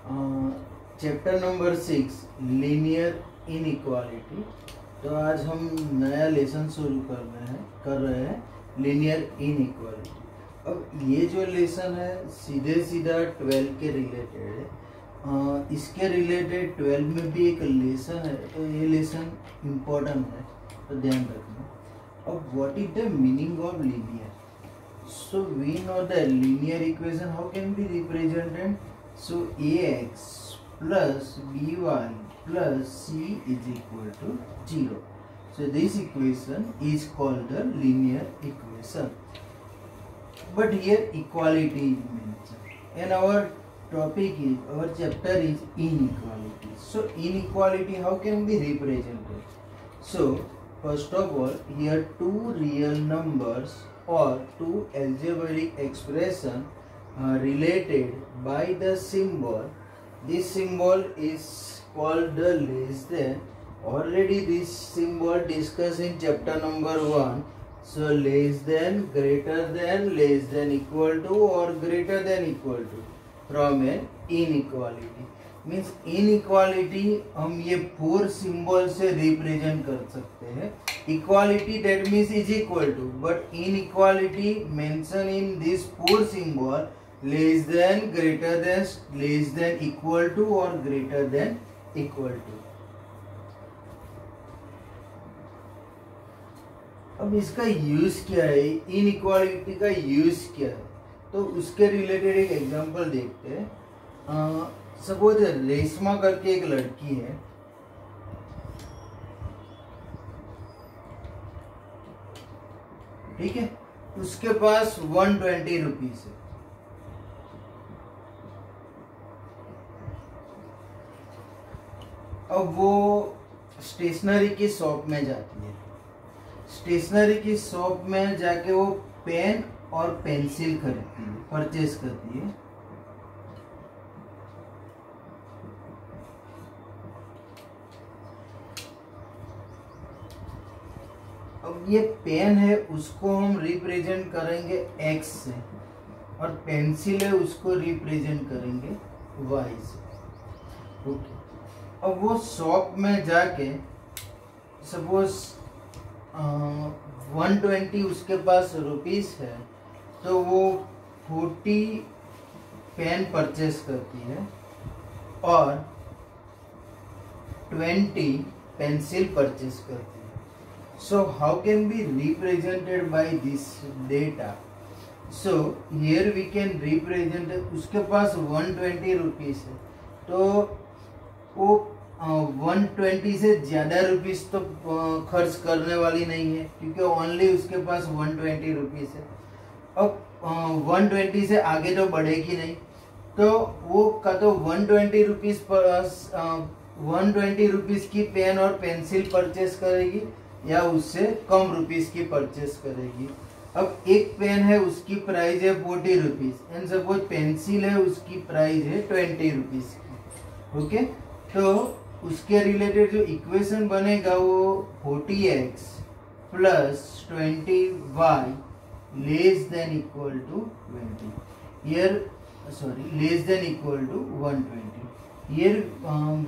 Chapter number 6 linear inequality. तो आज हम नया लेसन शुरू कर रहे हैं लीनियर इनइक्वालिटी। अब ये जो लेसन है सीधा 12 के रिलेटेड है। इसके रिलेटेड 12 में भी एक लेसन है, तो ये लेसन इम्पोर्टेंट है, तो ध्यान रखना। अब what is the meaning of linear? So we know the linear equation how can be represented. So ax plus by plus c is equal to 0. So this equation is called the linear equation. But here equality is mentioned, and our topic is, our chapter is inequality. So inequality how can be represented? So first of all, here two real numbers or two algebraic expression related by the symbol. This symbol is called the less than. Already this symbol discussed in chapter number 1. So less than, greater than, less than, equal to or greater than equal to from an inequality. Means inequality हम ये 4 symbol से represent कर सकते हैं। Equality that means is equal to, but inequality mention in this 4 symbol less than, greater than, less than, equal to और greater than equal to. अब इसका use क्या है, इनइक्वालिटी का यूज क्या है, तो उसके रिलेटेड एक एग्जांपल देखते हैं। सपोज रेशमा करके एक लड़की है, ठीक है, उसके पास 120 रुपीज है। अब वो स्टेशनरी की शॉप में जाती है। स्टेशनरी की शॉप में जाके वो पेन और पेंसिल खरीदती है, परचेज करती है। अब ये पेन है उसको हम रिप्रेजेंट करेंगे x से, और पेंसिल है उसको रिप्रेजेंट करेंगे y से। ओके, अब वो शॉप में जाके सपोज 120 उसके पास रुपीस है, तो वो 40 पेन परचेस करती है और 20 पेंसिल परचेस करती है। So how can be represented by this data? So here we can represent, उसके पास 120 रुपीस है, तो वो 120 से ज्यादा रुपीस तो खर्च करने वाली नहीं है, क्योंकि ओनली उसके पास 120 रुपीस है। अब 120 से आगे तो बढ़ेगी नहीं, तो वो का तो 120 रुपीस पर 120 रुपीस की पेन और पेंसिल परचेस करेगी, या उससे कम रुपीस की परचेस करेगी। अब एक पेन है उसकी प्राइस है 40 रुपीज, एंड सपोज पेंसिल है उसकी प्राइस है 20 रुपीज की। ओके, तो उसके रिलेटेड जो इक्वेशन बनेगा वो 40x plus 20y less than equal to 20, less than equal to 120। Here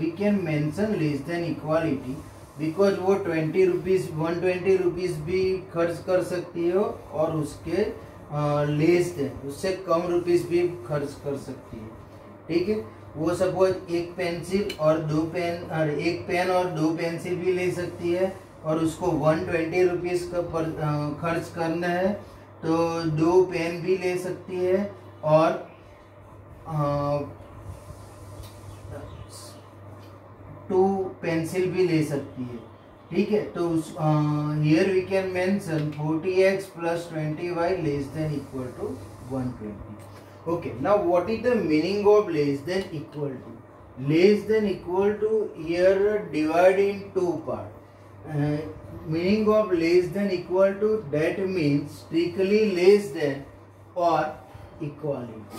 we can mention less than equality, because वो 20 रुपीज 120 रुपीज भी खर्च कर सकती है और उसके लेस देन, उससे कम रुपीज भी खर्च कर सकती है। ठीक है, वो सपोज एक पेंसिल और 2 पेन, और एक पेन और 2 पेंसिल भी ले सकती है, और उसको 120 रुपीज का खर्च करना है, तो 2 पेन भी ले सकती है और 2 पेंसिल भी ले सकती है। ठीक है, तो here we can mention 40x plus 20y less than equal to 120। Okay, now what is the meaning of less than equal to? Less than equal to here divide in 2 part. Meaning of less than equal to that means strictly less than और equality.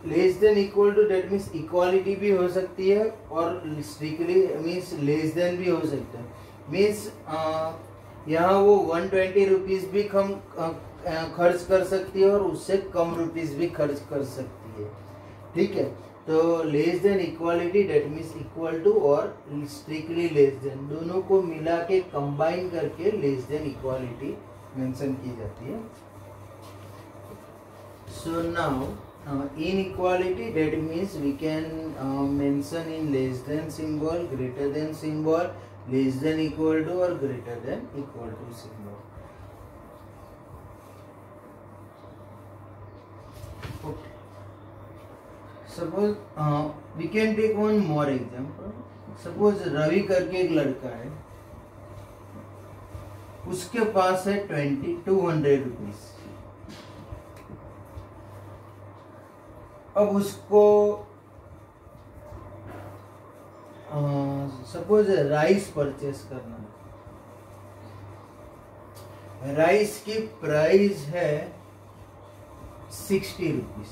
Less than equal to that means equality भी हो सकती है और strictly means less than भी हो सकता है। मीन्स यहाँ वो 120 रुपीज भी खर्च कर सकती है और उससे कम रुपीज भी खर्च कर सकती है। ठीक है, तो less than equality that means equal to और स्ट्रिक्टली लेस देन, दोनों को मिला के कंबाइन करके लेस देन इक्वालिटी मेंशन की जाती है. So now inequality, that means we can mention in less than symbol, greater than symbol, less than equal to or greater than equal to symbol. Okay. Suppose we can take one more example. Suppose Ravi करके एक लड़का है, उसके पास है 200 rupees. अब उसको suppose rice purchase करना है. राइस की प्राइस है 60 रुपीज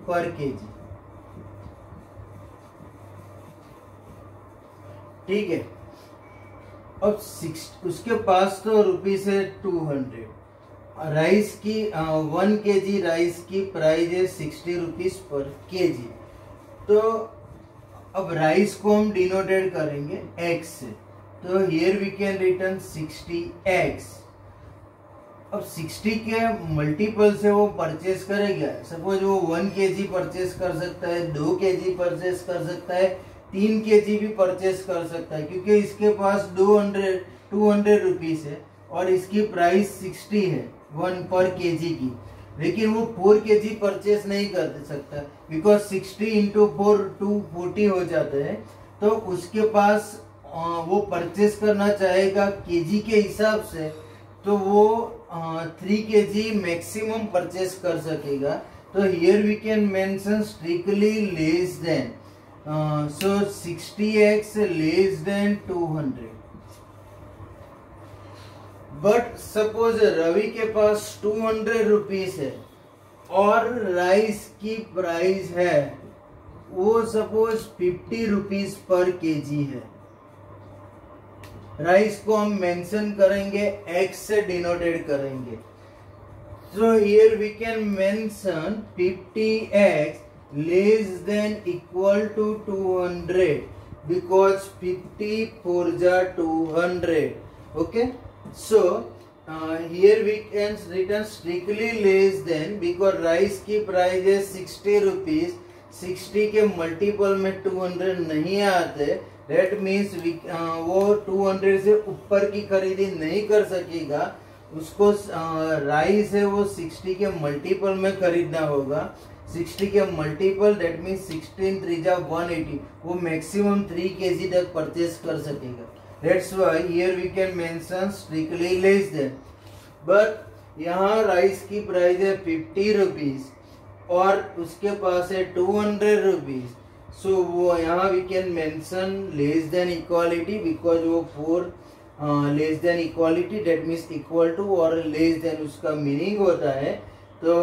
पर केजी. ठीक है, अब उसके पास तो रुपीज है 200. राइस की 1 केजी राइस की प्राइस है 60 रुपीज पर केजी. तो अब राइस को हम डिनोटेड करेंगे x से, तो here we can return 60x. अब 60 के मल्टीपल से वो परचेस करेगा. सपोज वो 1 केजी परचेस कर सकता है, 2 केजी परचेस कर सकता है, 3 केजी भी परचेस कर सकता है, क्योंकि इसके पास 200 रुपीज है और इसकी प्राइस 60 है 1 पर केजी की. लेकिन वो 4 केजी परचेस नहीं कर सकता, बिकॉज 60 इंटू 4 240 हो जाता है. तो उसके पास वो परचेस करना चाहेगा केजी के हिसाब से, तो वो 3 केजी मैक्सिमम परचेस कर सकेगा. तो here we can mention strictly less than, so 60x less than 200. But suppose Ravi के पास 200 रुपीज है और राइस की प्राइस है वो सपोज 50 रुपीज पर केजी है. राइस को हम मेंशन करेंगे x से डिनोटेड करेंगे. So here we can mention 50x less than equal to 200 because 50 4 जा 200. Okay, so here we can return strictly less than, because rice की प्राइस है 60 rupees. 60 के मल्टीपल में 200 नहीं आते, that means वो 200 से ऊपर की खरीदी नहीं कर सकेगा. उसको राइस है वो 60 के मल्टीपल में खरीदना होगा. 60 के मल्टीपल that means 16 3 जा 180, वो मैक्सिमम 3 केजी तक परचेस कर सकेगा. That's why here we can mention strictly less than. But यहाँ राइस की प्राइस है 50 रुपीज और उसके पास है 200 रुपीज. सो वो यहाँ we can mention less than equality, because वो 4 less than equality that means equal to और लेस देन उसका मीनिंग होता है. तो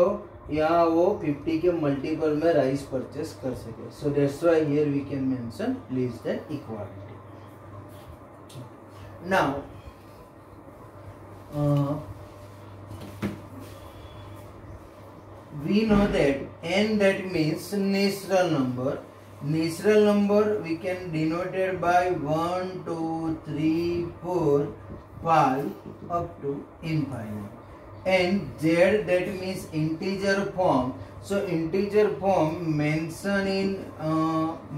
यहाँ वो 50 के मल्टीपल में राइस परचेस कर सके. So that's why here we can mention less than equality. Now, we know that n, that means natural number. Natural number we can denote it by 1 2 3 4 5 up to infinite. And z, that means integer form. So integer form mention in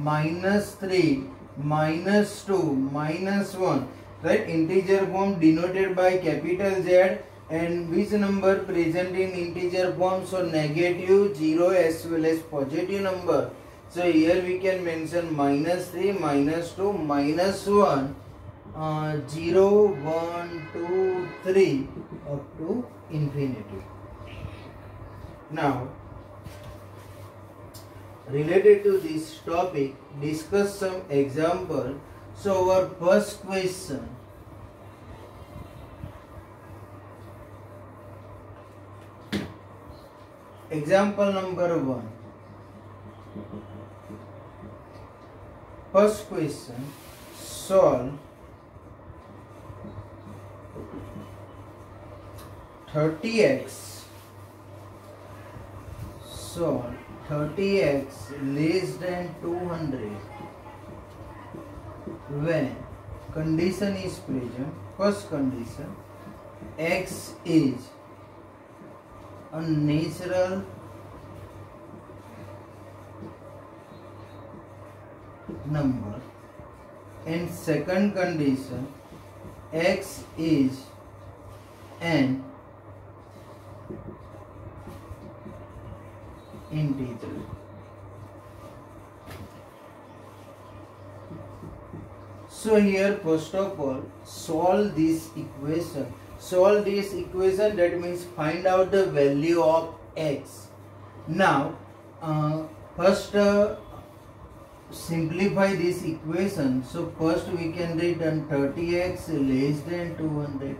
-3 -2 -1. Right, integer form denoted by capital Z, and which number present in integer form? So negative, 0 as well as positive number. So here we can mention -3 -2 -1, 0 1 2 3 up to infinity. Now related to this topic, discuss some example. So our first question, example number 1. First question, solve 30x, solve 30x less than 200 when condition is present. First condition, x is a natural number, and second condition, x is an integer. So here first of all solve this equation. Solve this equation, that means find out the value of x. Now first simplify this equation. So first we can write 30x less than 200.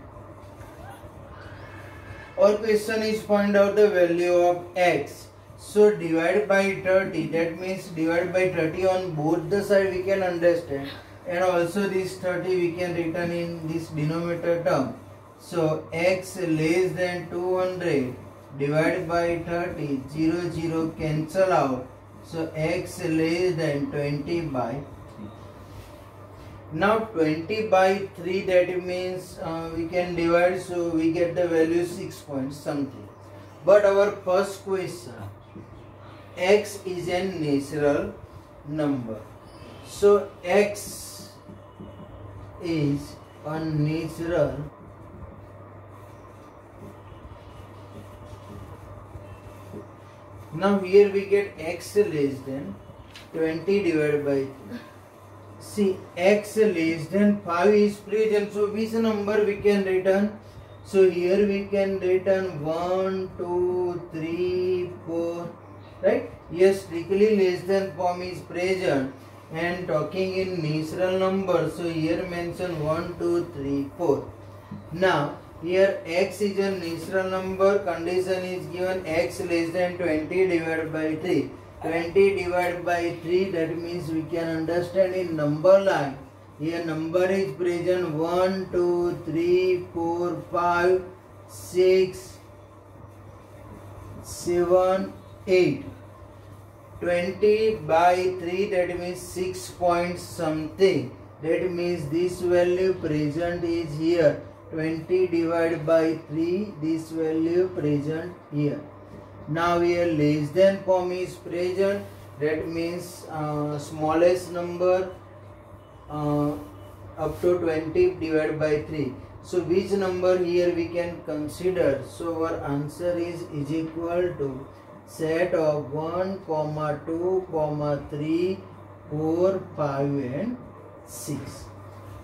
Our question is find out the value of x. So divide by 30, that means divide by 30 on both the side we can understand, and also this 30 we can written in this denominator term. So x less than 200 divided by 30, 0 0 cancel out. So x less than 20 by 3. Now 20 by 3, that means we can divide, so we get the value 6 point something. But our first question, x is a natural number. So x is a natural Now here we get x less than 20 divided by 3. See, x less than 5 is present, so which number we can return? So here we can return 1, 2, 3, 4, right? Yes, strictly less than form is present, and talking in natural number, so here mention 1, 2, 3, 4. Now here x is a natural number, condition is given x less than 20 divided by 3. 20 divided by 3, that means we can understand in number line. Here number is present 1, 2, 3, 4, 5, 6, 7, 8. 20 by 3, that means 6 point something. That means this value present is here. 20 divided by 3, this value present here. Now here less than form is present, that means smallest number up to 20 divided by 3. So which number here we can consider? So our answer is equal to set of 1, 2, 3, 4, 5 and 6.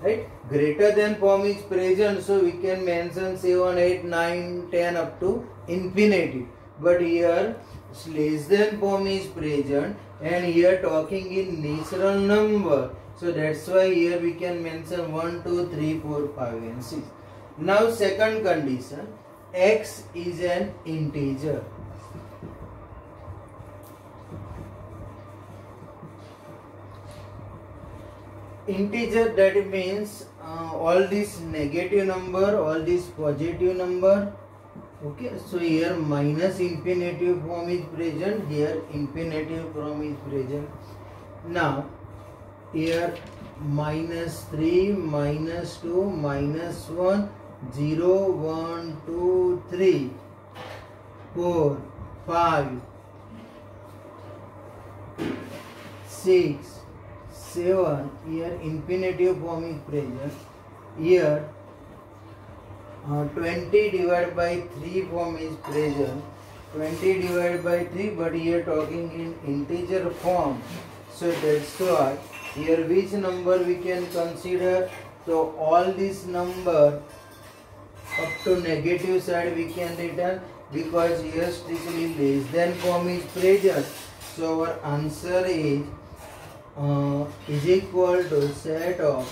Right? Greater than form is present, so we can mention 7, 8, 9, 10 up to infinity. But here less than form is present, and here talking in natural number. So that's why here we can mention 1, 2, 3, 4, 5 and 6. Now second condition, x is an integer. Integer, that means all this negative number, all this positive number. Okay, so here minus infinitive form is present, here infinitive form is present. Now here minus 3, minus 2, minus 1, 0, 1, 2, 3, 4, 5, 6, 7, here infinitive form is present. Here 20 divided by 3 form is present. 20 divided by 3, but here talking in integer form. So that's why here which number we can consider? So all this number up to negative side we can return, because here strictly less than form is present. So our answer is equal to set of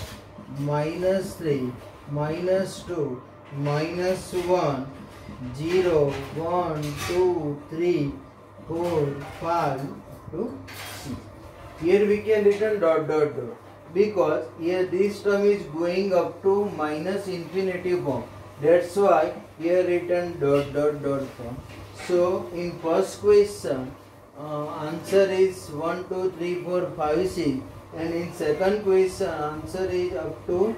minus 3, minus 2, minus 1, 0, 1, 2, 3, 4, 5 to 6. Here we can return dot dot dot, because here this term is going up to minus infinity form. That's why here written dot dot dot form. So in first question answer is 1, 2, 3, 4, 5, 6, and in second question answer is up to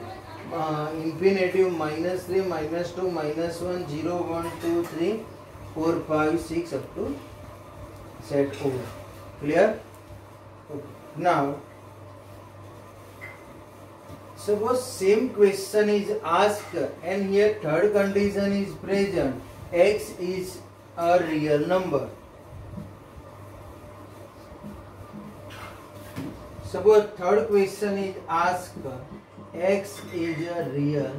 infinitive -3, -2, -1, 0, 1, 2, 3, 4, 5, 6 up to set over. Clear? Okay. Now suppose same question is asked and here third condition is present, x is a real number. Suppose third question is asked, x is a real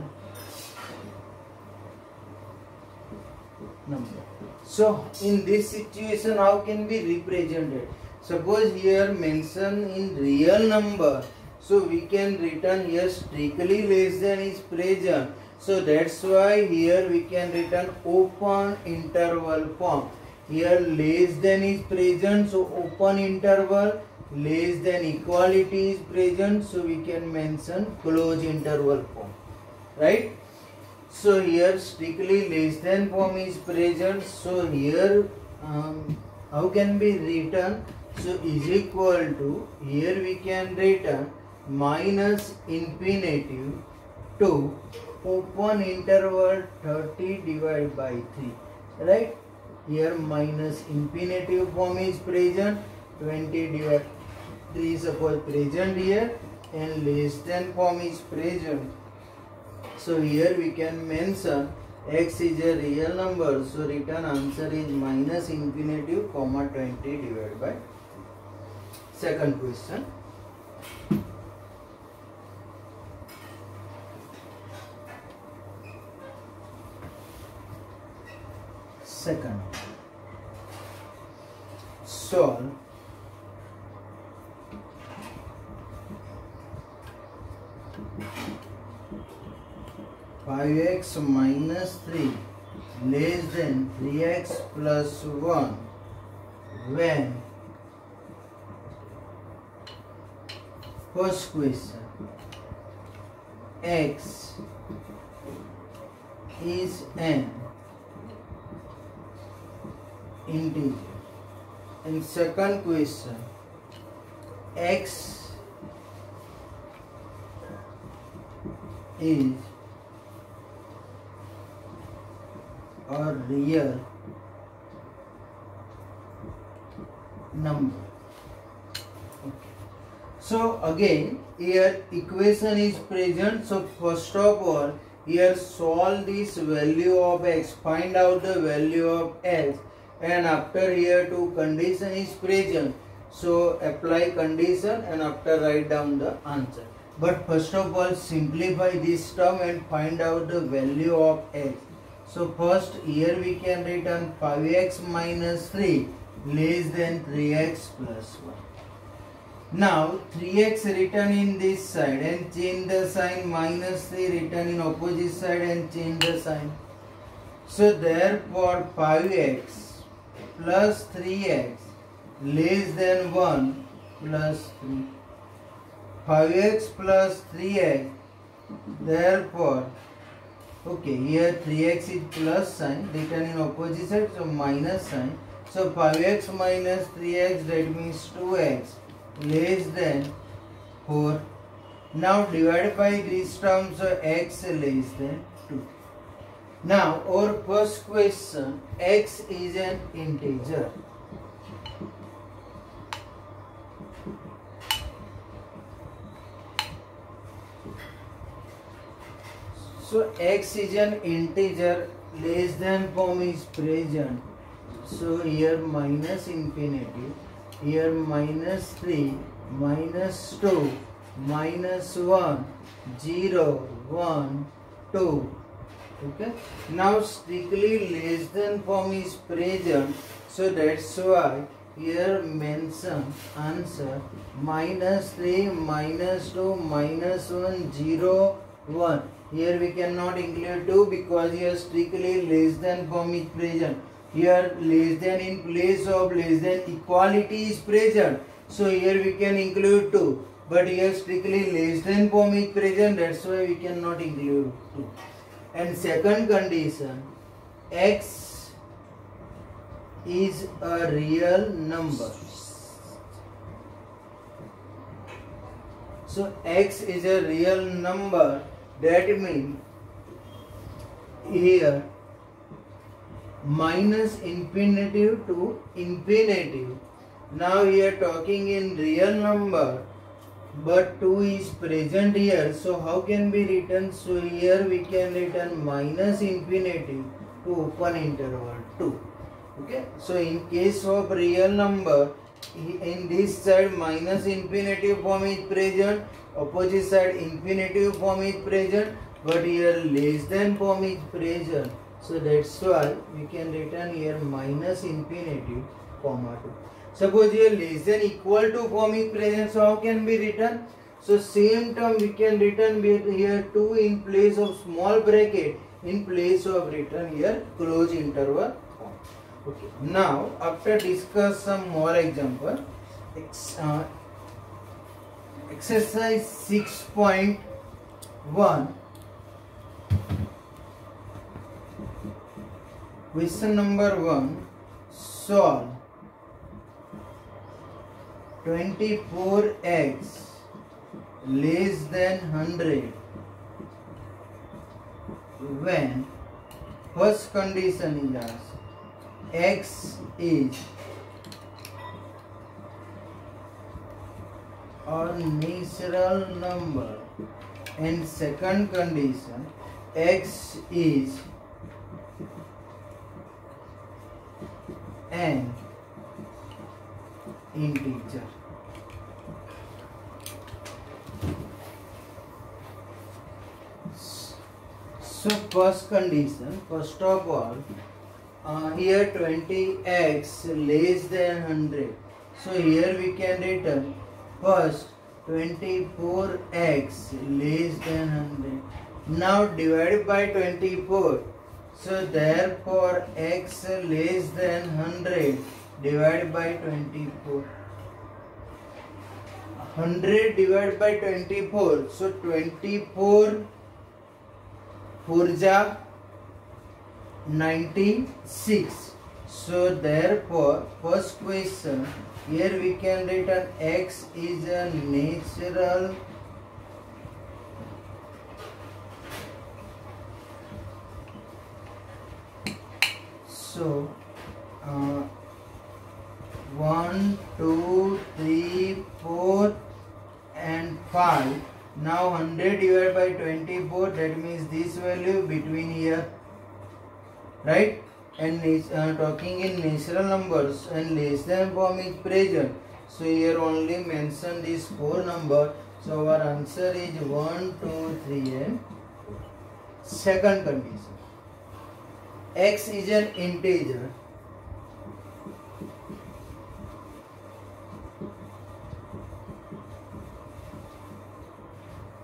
number. So in this situation how can be represented? Suppose here mention in real number, so we can return here strictly less than is present. So that's why here we can return open interval form. Here less than is present, so open interval. Less than equality is present, so we can mention close interval form, right? So here strictly less than form is present, so here how can be written? So is equal to, here we can return minus infinitive to open interval 30 divided by 3, right? Here minus infinitive form is present, 20 divided 3 is suppose present here, and less than form is present. So here we can mention x is a real number, so return answer is minus infinitive comma 20 divided by. Second question. Second, solve 5x minus 3 less than 3x plus 1 when, first question, x is an integer, and second question, x is a real number. Okay. So again here equation is present, so first of all here solve this value of x, find out the value of x, and after here two condition is present, so apply condition and after write down the answer. But first of all simplify this term and find out the value of x. So first here we can return 5x minus 3 less than 3x plus 1. Now 3x written in this side and change the sign, minus 3 written in opposite side and change the sign. So therefore 5x plus 3x less than 1 plus 3. 5x plus 3x, therefore okay, here 3x is plus sign written in opposite side, so minus sign. So 5x minus 3x, that means 2x less than 4. Now divide by this term, so x less than 2. Now our first question, x is an integer. So x is an integer, less than form is present. So here minus infinitive, here minus 3, minus 2, minus 1, 0, 1, 2. Okay. Now strictly less than form is present. So that's why here mention answer minus 3, minus 2, minus 1, 0, 1. Here we cannot include 2 because here strictly less than form is present. Here less than in place of less than equality is present. So here we can include 2. But here strictly less than form is present. That's why we cannot include 2. And second condition, x is a real number. So x is a real number. That means here minus infinitive to infinitive. Now we are talking in real number, but 2 is present here. So how can be written? So here we can written minus infinitive to open interval 2. Okay. So in case of real number, in this side minus infinitive form is present, opposite side infinitive form is present, but here less than form is present. So that's why we can written here minus infinitive comma 2. Suppose here less than equal to form is present, so how can be written? So same term we can written here 2 in place of small bracket, in place of written here close interval form. Okay. Now after discuss some more example, exercise 6.1. Question number 1. Solve 24x less than 100 when first condition is asked, x is a natural number, and second condition, x is an integer. So first condition, first of all, here 20x less than 100. So here we can written first 24x less than 100. Now divided by 24. So therefore x less than 100 divided by 24. 100 divided by 24. So 24 4 96. So therefore first question, here we can write x is a natural so 1 2 3 4 and 5. Now 100 divided by 24, that means this value between here, right? And talking in natural numbers and less than form is present. So here only mention this 4 number. So our answer is 1, 2, 3 and 4. Second condition, x is an integer.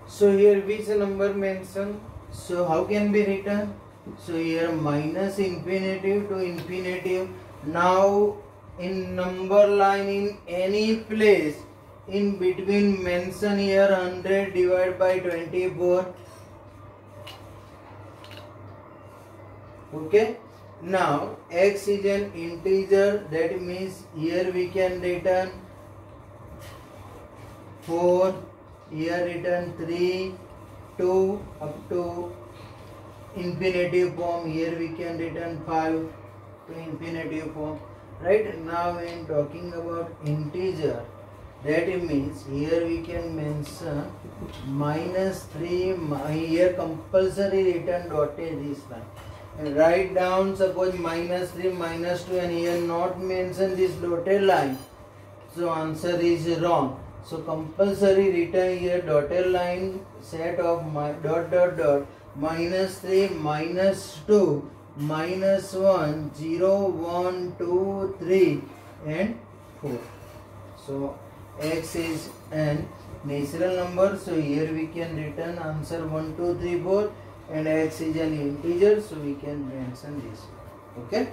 So here which number mentioned? So how can be written? So here minus infinitive to infinitive. Now in number line in any place in between mention here 100 divided by 24. Okay. Now x is an integer, that means here we can written 4. Here written 3, 2 up to infinitive form. Here we can written 5 to infinitive form. Right now when talking about integer, that means here we can mention -3. Here compulsory written dotted this line. And write down suppose -3, -2, and here not mention this dotted line. So answer is wrong. So compulsory written here dotted line set of dot dot dot -3, -2, -1, 0, 1, 2, 3 and 4. So x is an natural number. So here we can return answer 1, 2, 3, 4, and x is an integer. So we can mention this. Okay.